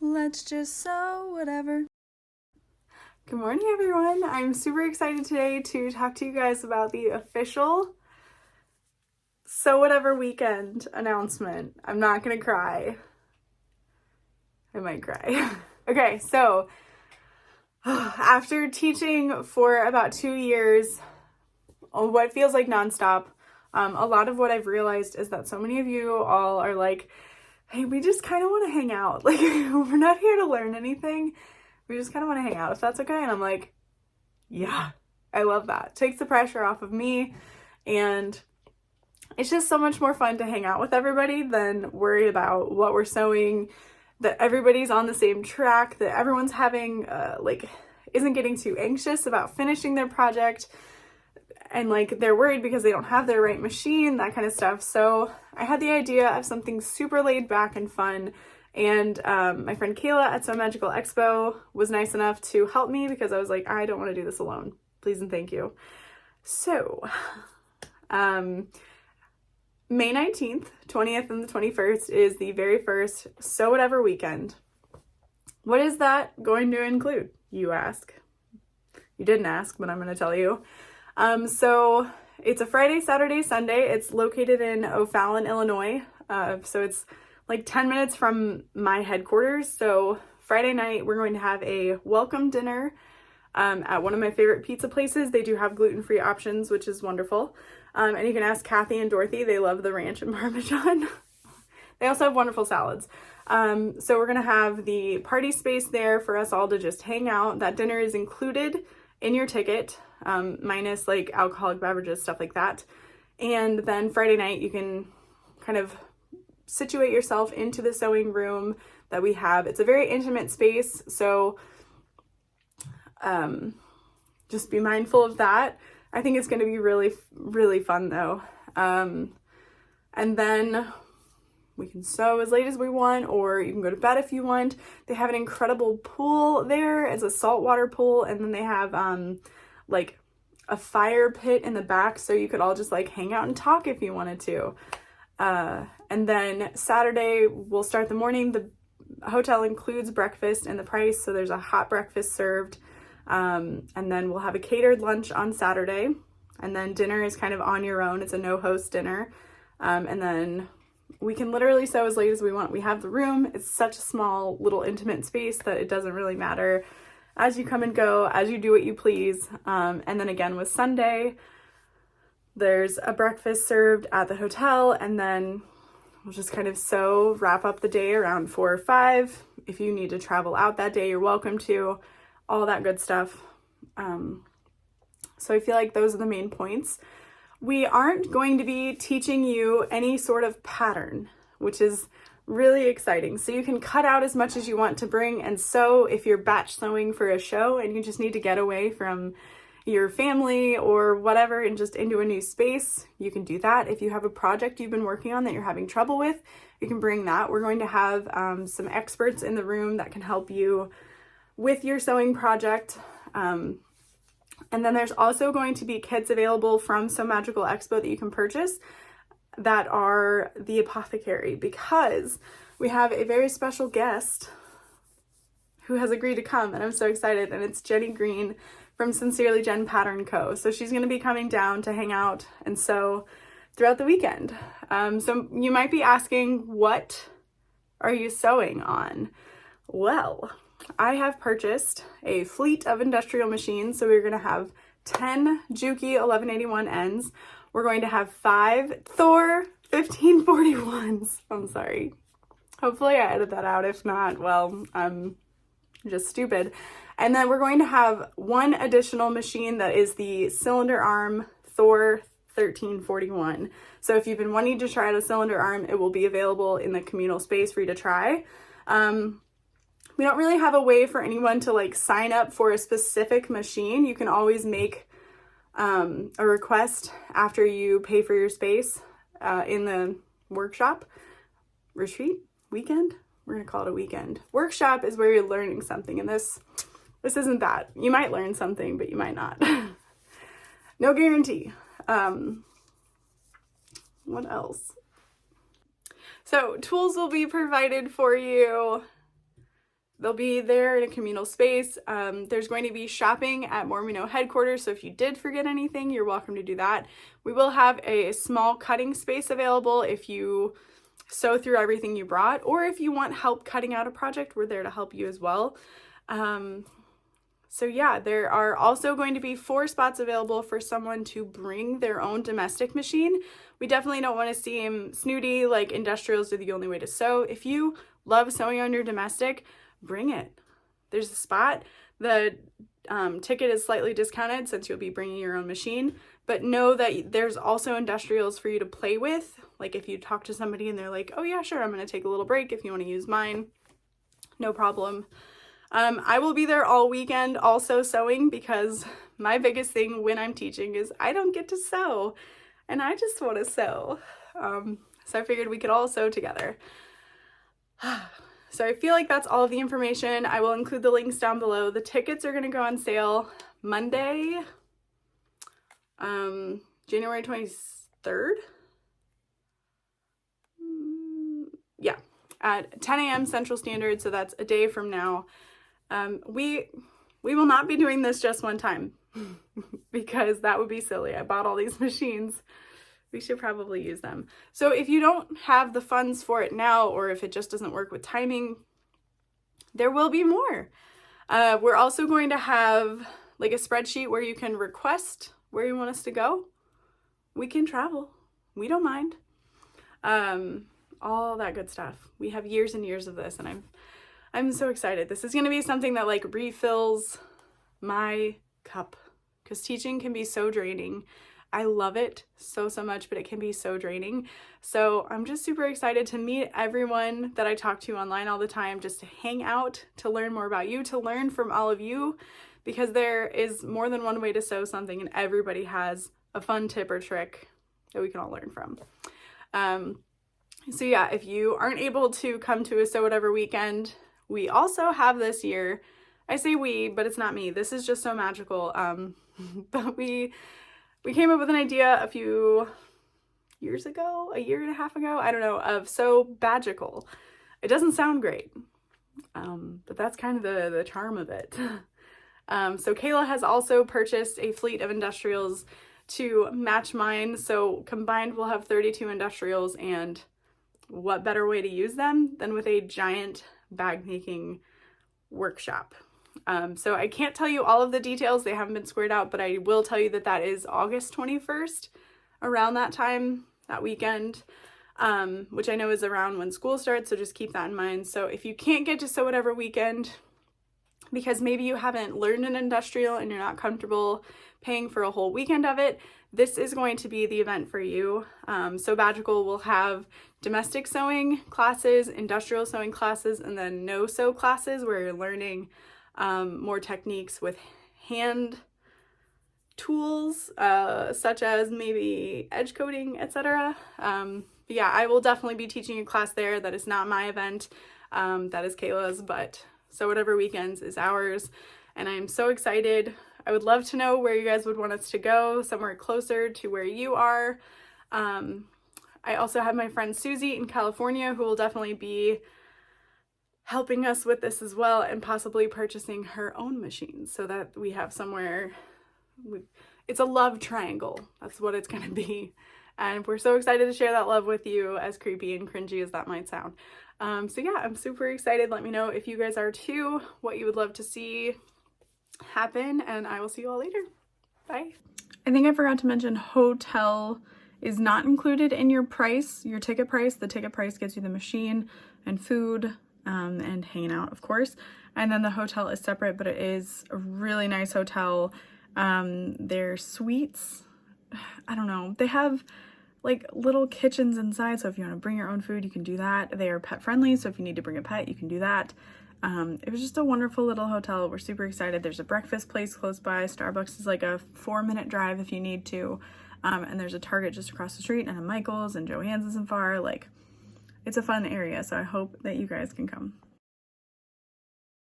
Let's just sew whatever. Good morning, everyone. I'm super excited today to talk to you guys about the official Sew Whatever weekend announcement. I'm not gonna cry. I might cry. Okay, so after teaching for about 2 years, what feels like nonstop, a lot of what I've realized is that so many of you all are like, hey, we just kind of want to hang out. Like, we're not here to learn anything. We just kind of want to hang out, if that's okay. And I'm like, yeah, I love that. Takes the pressure off of me. And it's just so much more fun to hang out with everybody than worry about what we're sewing, that everybody's on the same track, that everyone's having, isn't getting too anxious about finishing their project. And like they're worried because they don't have their right machine, that kind of stuff. So I had the idea of something super laid back and fun. And my friend Kayla at Some Magical Expo was nice enough to help me because I was like, I don't want to do this alone. Please and thank you. So May 19th, 20th, and the 21st is the very first Sew Whatever weekend. What is that going to include, you ask? You didn't ask, but I'm going to tell you. So it's a Friday, Saturday, Sunday. It's located in O'Fallon, Illinois. So it's like 10 minutes from my headquarters. So Friday night, we're going to have a welcome dinner at one of my favorite pizza places. They do have gluten-free options, which is wonderful. And you can ask Kathy and Dorothy. They love the ranch and Parmesan. They also have wonderful salads. So we're going to have the party space there for us all to just hang out. That dinner is included in your ticket. Minus like alcoholic beverages, stuff like that. And then Friday night, you can kind of situate yourself into the sewing room that we have. It's a very intimate space, so just be mindful of that. I think it's going to be really, really fun though. And then we can sew as late as we want, or you can go to bed if you want. They have an incredible pool there. It's a saltwater pool, and then they have like a fire pit in the back, so you could all just like hang out and talk if you wanted to. And then Saturday, we'll start the morning. The hotel includes breakfast in the price, so there's a hot breakfast served. And then we'll have a catered lunch on Saturday. And then dinner is kind of on your own. It's a no-host dinner. And then we can literally sew as late as we want. We have the room. It's such a small, little intimate space that it doesn't really matter as you come and go, as you do what you please. And then again with Sunday, there's a breakfast served at the hotel, and then we'll just kind of wrap up the day around 4 or 5. If you need to travel out that day, you're welcome to, all that good stuff. So I feel like those are the main points. We aren't going to be teaching you any sort of pattern, which is really exciting. So you can cut out as much as you want to bring and sew if you're batch sewing for a show and you just need to get away from your family or whatever and just into a new space. You can do that. If you have a project you've been working on that you're having trouble with, you can bring that. We're going to have some experts in the room that can help you with your sewing project. And then there's also going to be kits available from Some Magical Expo that you can purchase that are the apothecary, because we have a very special guest who has agreed to come, and I'm so excited. And it's Jenny Green from Sincerely Jen Pattern Co. So she's going to be coming down to hang out and sew throughout the weekend. So you might be asking, what are you sewing on? Well, I have purchased a fleet of industrial machines. So we're going to have 10 Juki 1181 ends. We're going to have 5 Thor 1541s. I'm sorry. Hopefully I edit that out. If not, well, I'm just stupid. And then we're going to have 1 additional machine that is the cylinder arm Thor 1341. So if you've been wanting to try out a cylinder arm, it will be available in the communal space for you to try. We don't really have a way for anyone to like sign up for a specific machine. You can always make a request after you pay for your space in the workshop, retreat, weekend. We're gonna call it a weekend. Workshop is where you're learning something, and this isn't that. You might learn something, but you might not. No guarantee. What else? So tools will be provided for you. they'll be there in a communal space. There's going to be shopping at Mormino headquarters, so if you did forget anything, you're welcome to do that. We will have a small cutting space available if you sew through everything you brought, or if you want help cutting out a project, we're there to help you as well. So yeah, there are also going to be 4 spots available for someone to bring their own domestic machine. We definitely don't want to seem snooty, like industrials are the only way to sew. If you love sewing on your domestic, bring it. There's a spot. The ticket is slightly discounted since you'll be bringing your own machine, but know that there's also industrials for you to play with. Like if you talk to somebody and they're like, oh yeah, sure, I'm going to take a little break if you want to use mine, no problem. I will be there all weekend also sewing, because my biggest thing when I'm teaching is I don't get to sew and I just want to sew. So I figured we could all sew together. So I feel like that's all of the information. I will include the links down below. The tickets are going to go on sale Monday, January 23rd. Yeah, at 10 a.m. Central Standard, so that's a day from now. We will not be doing this just one time because that would be silly. I bought all these machines. We should probably use them. So if you don't have the funds for it now, or if it just doesn't work with timing, there will be more. We're also going to have like a spreadsheet where you can request where you want us to go. We can travel. We don't mind. All that good stuff. We have years and years of this, and I'm so excited. This is going to be something that like refills my cup, because teaching can be so draining. I love it so much, but it can be so draining. So I'm just super excited to meet everyone that I talk to online all the time, just to hang out, to learn more about you, to learn from all of you, because there is more than one way to sew something and everybody has a fun tip or trick that we can all learn from. So yeah, if you aren't able to come to a Sew Whatever weekend, we also have this year, I say we, but it's not me. This is just so magical. But we came up with an idea a few years ago, a year and a half ago, I don't know, of Sew Bagical. It doesn't sound great, but that's kind of the charm of it. So Kayla has also purchased a fleet of industrials to match mine. So combined, we'll have 32 industrials, and what better way to use them than with a giant bag making workshop. So I can't tell you all of the details, they haven't been squared out, but I will tell you that that is August 21st, around that time, that weekend, which I know is around when school starts, so just keep that in mind. So if you can't get to Sew Whatever weekend, because maybe you haven't learned an industrial and you're not comfortable paying for a whole weekend of it, this is going to be the event for you. So Bagical will have domestic sewing classes, industrial sewing classes, and then no sew classes where you're learning more techniques with hand tools, such as maybe edge coating, etc. Yeah, I will definitely be teaching a class there. That is not my event, that is Kayla's, but Sew Whatever weekends is ours, and I'm so excited. I would love to know where you guys would want us to go, somewhere closer to where you are. I also have my friend Susie in California who will definitely be helping us with this as well, and possibly purchasing her own machines so that we have somewhere. It's a love triangle. That's what it's going to be. And we're so excited to share that love with you, as creepy and cringy as that might sound. So yeah, I'm super excited. Let me know if you guys are too, what you would love to see happen, and I will see you all later. Bye. I think I forgot to mention hotel is not included in your price, your ticket price. The ticket price gets you the machine and food, and hanging out, of course. And then the hotel is separate, but it is a really nice hotel. Their suites, I don't know, they have like little kitchens inside, so if you want to bring your own food, you can do that. They are pet friendly, so if you need to bring a pet, you can do that. It was just a wonderful little hotel. We're super excited. There's a breakfast place close by. Starbucks is like a 4-minute drive if you need to. And there's a Target just across the street, and a Michael's, and Joann's isn't far. Like, it's a fun area, so I hope that you guys can come.